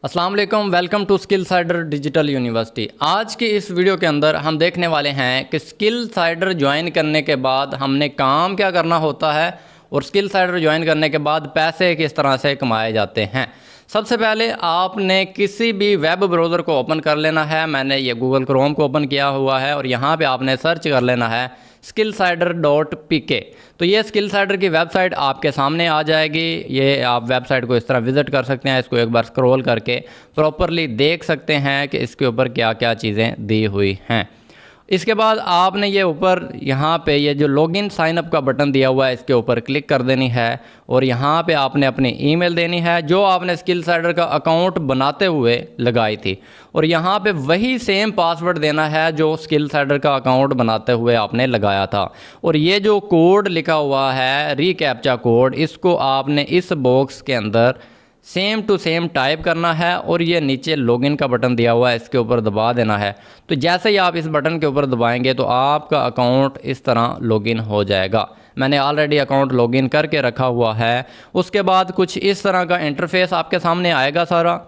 अस्सलाम वालेकुम, welcome to Skill Sider digital university. आज की इस वीडियो के अंदर हम देखने वाले हैं कि स्किल साइडर ज्वाइन करने के बाद हमने काम क्या करना होता है और स्किल साइडर ज्वाइन करने के बाद पैसे किस तरह से कमाए जाते हैं। सबसे पहले आपने किसी भी वेब ब्राउज़र को ओपन कर लेना है। मैंने ये गूगल क्रोम को ओपन किया हुआ है और यहाँ पे आपने सर्च कर लेना है skillsider.pk। तो ये स्किल साइडर की वेबसाइट आपके सामने आ जाएगी। ये आप वेबसाइट को इस तरह विज़िट कर सकते हैं। इसको एक बार स्क्रॉल करके प्रॉपरली देख सकते हैं कि इसके ऊपर क्या क्या चीज़ें दी हुई हैं। इसके बाद आपने ये ऊपर यहाँ पे ये जो लॉगिन साइन अप का बटन दिया हुआ है इसके ऊपर क्लिक कर देनी है और यहाँ पे आपने अपनी ईमेल देनी है जो आपने स्किल साइडर का अकाउंट बनाते हुए लगाई थी, और यहाँ पे वही सेम पासवर्ड देना है जो स्किल साइडर का अकाउंट बनाते हुए आपने लगाया था। और ये जो कोड लिखा हुआ है रीकैप्चा कोड, इसको आपने इस बॉक्स के अंदर सेम टू सेम टाइप करना है और ये नीचे लॉगिन का बटन दिया हुआ है इसके ऊपर दबा देना है। तो जैसे ही आप इस बटन के ऊपर दबाएंगे तो आपका अकाउंट इस तरह लॉगिन हो जाएगा। मैंने ऑलरेडी अकाउंट लॉगिन करके रखा हुआ है। उसके बाद कुछ इस तरह का इंटरफेस आपके सामने आएगा सारा।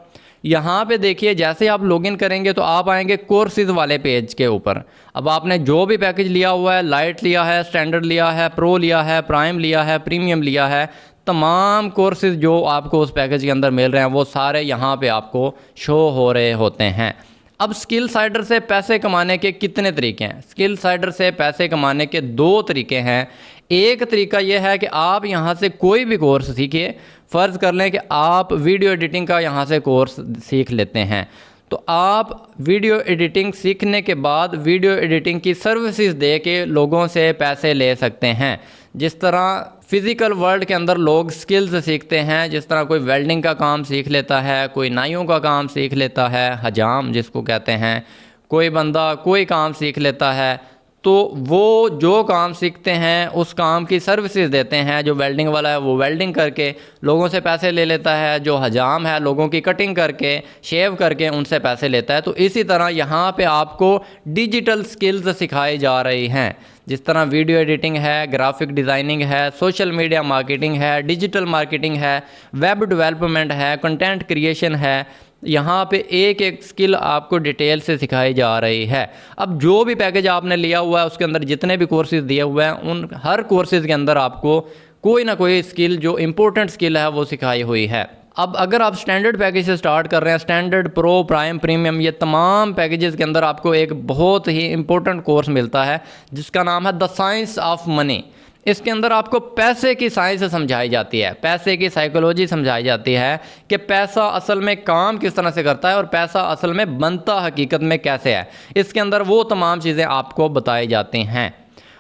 यहाँ पे देखिए जैसे आप लॉगिन करेंगे तो आप आएंगे कोर्सेज़ वाले पेज के ऊपर। अब आपने जो भी पैकेज लिया हुआ है, लाइट लिया है, स्टैंडर्ड लिया है, प्रो लिया है, प्राइम लिया है, प्रीमियम लिया है, तमाम कोर्सेज़ जो आपको उस पैकेज के अंदर मिल रहे हैं वो सारे यहाँ पे आपको शो हो रहे होते हैं। अब स्किल साइडर से पैसे कमाने के कितने तरीके हैं? स्किल साइडर से पैसे कमाने के दो तरीके हैं। एक तरीका यह है कि आप यहाँ से कोई भी कोर्स सीखिए। फ़र्ज़ कर लें कि आप वीडियो एडिटिंग का यहाँ से कोर्स सीख लेते हैं, तो आप वीडियो एडिटिंग सीखने के बाद वीडियो एडिटिंग की सर्विसेज दे के लोगों से पैसे ले सकते हैं। जिस तरह फ़िज़िकल वर्ल्ड के अंदर लोग स्किल्स सीखते हैं, जिस तरह कोई वेल्डिंग का काम सीख लेता है, कोई नाइयों का काम सीख लेता है, हजाम जिसको कहते हैं, कोई बंदा कोई काम सीख लेता है, तो वो जो काम सीखते हैं उस काम की सर्विसेज देते हैं। जो वेल्डिंग वाला है वो वेल्डिंग करके लोगों से पैसे ले लेता है, जो हजाम है लोगों की कटिंग करके शेव करके उनसे पैसे लेता है। तो इसी तरह यहाँ पे आपको डिजिटल स्किल्स सिखाई जा रही हैं। जिस तरह वीडियो एडिटिंग है, ग्राफिक डिज़ाइनिंग है, सोशल मीडिया मार्केटिंग है, डिजिटल मार्केटिंग है, वेब डेवलपमेंट है, कंटेंट क्रिएशन है, यहाँ पे एक एक स्किल आपको डिटेल से सिखाई जा रही है। अब जो भी पैकेज आपने लिया हुआ है उसके अंदर जितने भी कोर्सेज़ दिए हुए हैं उन हर कोर्सेज़ के अंदर आपको कोई ना कोई स्किल जो इम्पोर्टेंट स्किल है वो सिखाई हुई है। अब अगर आप स्टैंडर्ड पैकेज से स्टार्ट कर रहे हैं, स्टैंडर्ड, प्रो, प्राइम, प्रीमियम, ये तमाम पैकेजेस के अंदर आपको एक बहुत ही इंपॉर्टेंट कोर्स मिलता है जिसका नाम है द साइंस ऑफ मनी। इसके अंदर आपको पैसे की साइंस समझाई जाती है, पैसे की साइकोलॉजी समझाई जाती है कि पैसा असल में काम किस तरह से करता है और पैसा असल में बनता हकीकत में कैसे है। इसके अंदर वो तमाम चीज़ें आपको बताई जाती हैं।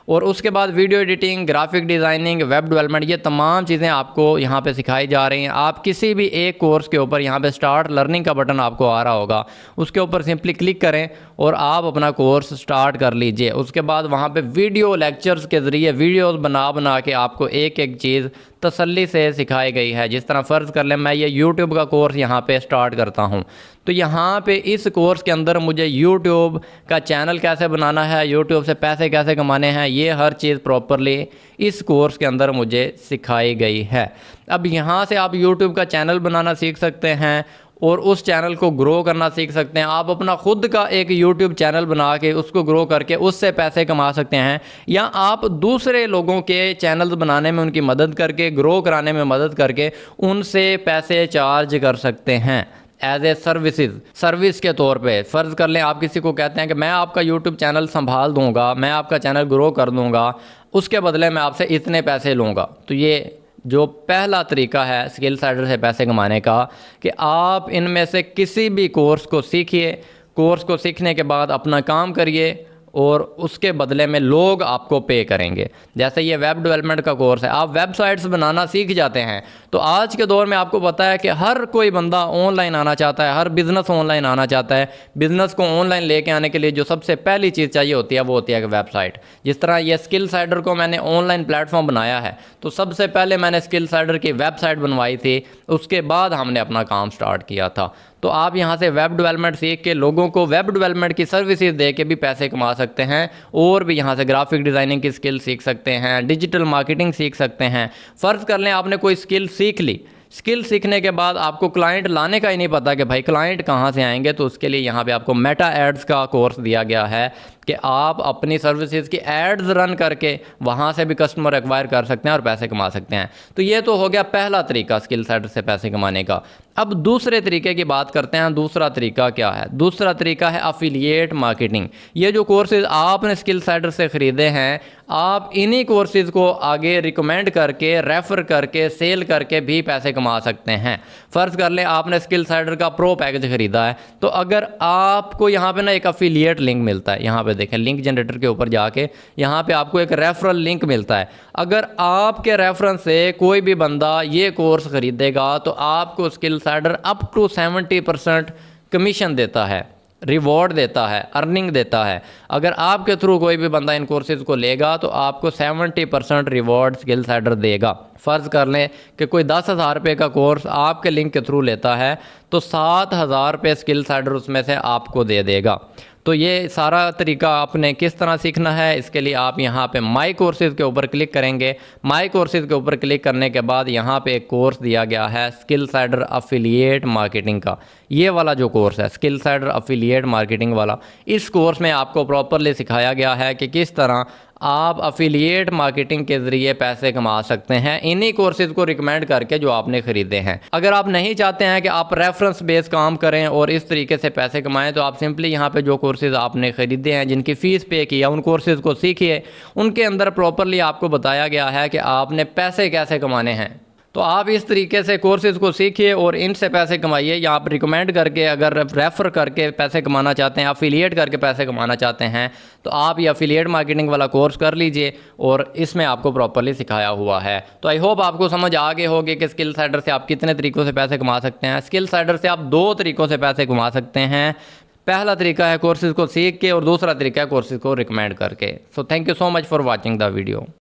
और उसके बाद video editing, graphic designing, web development, ये तमाम चीज़ें आपको यहाँ पे सिखाई जा रही हैं। आप किसी भी एक कोर्स के ऊपर यहाँ पे स्टार्ट लर्निंग का बटन आपको आ रहा होगा, उसके ऊपर सिंपली क्लिक करें और आप अपना कोर्स स्टार्ट कर लीजिए। उसके बाद वहाँ पे वीडियो लेक्चर्स के ज़रिए वीडियोस बना के आपको एक एक चीज़ तसल्ली से सिखाई गई है। जिस तरह फ़र्ज़ कर लें मैं ये यूट्यूब का कोर्स यहाँ पे स्टार्ट करता हूँ, तो यहाँ पे इस कोर्स के अंदर मुझे यूट्यूब का चैनल कैसे बनाना है, यूट्यूब से पैसे कैसे कमाने हैं, ये हर चीज़ प्रॉपरली इस कोर्स के अंदर मुझे सिखाई गई है। अब यहाँ से आप यूट्यूब का चैनल बनाना सीख सकते हैं और उस चैनल को ग्रो करना सीख सकते हैं। आप अपना खुद का एक यूट्यूब चैनल बना के उसको ग्रो करके उससे पैसे कमा सकते हैं, या आप दूसरे लोगों के चैनल्स बनाने में उनकी मदद करके, ग्रो कराने में मदद करके उनसे पैसे चार्ज कर सकते हैं एज ए सर्विस के तौर पे। फ़र्ज़ कर लें आप किसी को कहते हैं कि मैं आपका यूट्यूब चैनल संभाल दूँगा, मैं आपका चैनल ग्रो कर दूँगा, उसके बदले मैं आपसे इतने पैसे लूँगा। तो ये जो पहला तरीका है स्किल साइडर से पैसे कमाने का कि आप इनमें से किसी भी कोर्स को सीखिए, कोर्स को सीखने के बाद अपना काम करिए और उसके बदले में लोग आपको पे करेंगे। जैसे ये वेब डेवलपमेंट का कोर्स है, आप वेबसाइट्स बनाना सीख जाते हैं तो आज के दौर में आपको पता है कि हर कोई बंदा ऑनलाइन आना चाहता है, हर बिज़नेस ऑनलाइन आना चाहता है। बिज़नेस को ऑनलाइन लेके आने के लिए जो सबसे पहली चीज़ चाहिए होती है वो होती है वेबसाइट। जिस तरह ये स्किल साइडर को मैंने ऑनलाइन प्लेटफॉर्म बनाया है, तो सबसे पहले मैंने स्किल साइडर की वेबसाइट बनवाई थी, उसके बाद हमने अपना काम स्टार्ट किया था। तो आप यहाँ से वेब डेवलपमेंट सीख के लोगों को वेब डेवलपमेंट की सर्विसेज दे के भी पैसे कमा सकते हैं, और भी यहाँ से ग्राफिक डिज़ाइनिंग की स्किल सीख सकते हैं, डिजिटल मार्केटिंग सीख सकते हैं। फ़र्ज़ कर लें आपने कोई स्किल सीख ली, स्किल सीखने के बाद आपको क्लाइंट लाने का ही नहीं पता कि भाई क्लाइंट कहाँ से आएंगे, तो उसके लिए यहाँ पे आपको मेटा एड्स का कोर्स दिया गया है कि आप अपनी सर्विसेज की एड्स रन करके वहाँ से भी कस्टमर एक्वायर कर सकते हैं और पैसे कमा सकते हैं। तो ये तो हो गया पहला तरीका स्किल साइडर से पैसे कमाने का। अब दूसरे तरीके की बात करते हैं। दूसरा तरीका क्या है? दूसरा तरीका है अफिलिएट मार्केटिंग। ये जो कोर्सेज आपने स्किल साइडर से ख़रीदे हैं, आप इन्हीं कोर्सेज़ को आगे रिकमेंड करके, रेफ़र करके, सेल करके भी पैसे कमा सकते हैं। फ़र्ज़ कर लें आपने स्किल साइडर का प्रो पैकेज ख़रीदा है, तो अगर आपको यहाँ पे ना एक अफिलिएट लिंक मिलता है, यहाँ पे देखें लिंक जनरेटर के ऊपर जाके यहाँ पे आपको एक रेफरल लिंक मिलता है। अगर आपके रेफरेंस से कोई भी बंदा ये कोर्स ख़रीदेगा तो आपको Skill Sider up to 70% commission देता है, रिवॉर्ड देता है, अर्निंग देता है। अगर आपके थ्रू कोई भी बंदा इन कोर्सेज़ को लेगा तो आपको 70% रिवॉर्ड स्किल साइडर देगा। फ़र्ज़ कर लें कि कोई 10,000 रुपये का कोर्स आपके लिंक के थ्रू लेता है तो 7,000 रुपये स्किल साइडर उसमें से आपको दे देगा। तो ये सारा तरीका आपने किस तरह सीखना है, इसके लिए आप यहाँ पे माई कोर्सेज़ के ऊपर क्लिक करेंगे। माई कोर्सेज़ के ऊपर क्लिक करने के बाद यहाँ पे एक कोर्स दिया गया है स्किल साइडर अफिलिएट मार्केटिंग का। ये वाला जो कोर्स है स्किल साइडर अफिलिएट मार्केटिंग वाला, इस कोर्स में आपको प्रॉपरली सिखाया गया है कि किस तरह आप अफिलिएट मार्केटिंग के ज़रिए पैसे कमा सकते हैं इन्हीं कोर्सेज़ को रिकमेंड करके जो आपने ख़रीदे हैं। अगर आप नहीं चाहते हैं कि आप रेफरेंस बेस काम करें और इस तरीके से पैसे कमाएं, तो आप सिंपली यहाँ पे जो कोर्सेज़ आपने ख़रीदे हैं, जिनकी फ़ीस पे किया, उन कोर्सेज़ को सीखिए। उनके अंदर प्रॉपरली आपको बताया गया है कि आपने पैसे कैसे कमाने हैं। तो आप इस तरीके से कोर्सेज़ को सीखिए और इनसे पैसे कमाइए, या आप रिकमेंड करके, अगर रेफ़र करके पैसे कमाना चाहते हैं, अफिलिएट करके पैसे कमाना चाहते हैं, तो आप ये अफिलिएट मार्केटिंग वाला कोर्स कर लीजिए और इसमें आपको प्रॉपरली सिखाया हुआ है। तो आई होप आपको समझ आ गए होगी कि स्किल साइडर से आप कितने तरीक़ों से पैसे कमा सकते हैं। स्किल साइडर से आप 2 तरीक़ों से पैसे कमा सकते हैं। पहला तरीका है कोर्सेज़ को सीख के और दूसरा तरीका है कोर्सेज़ को रिकमेंड करके। So thank you so much for watching the video.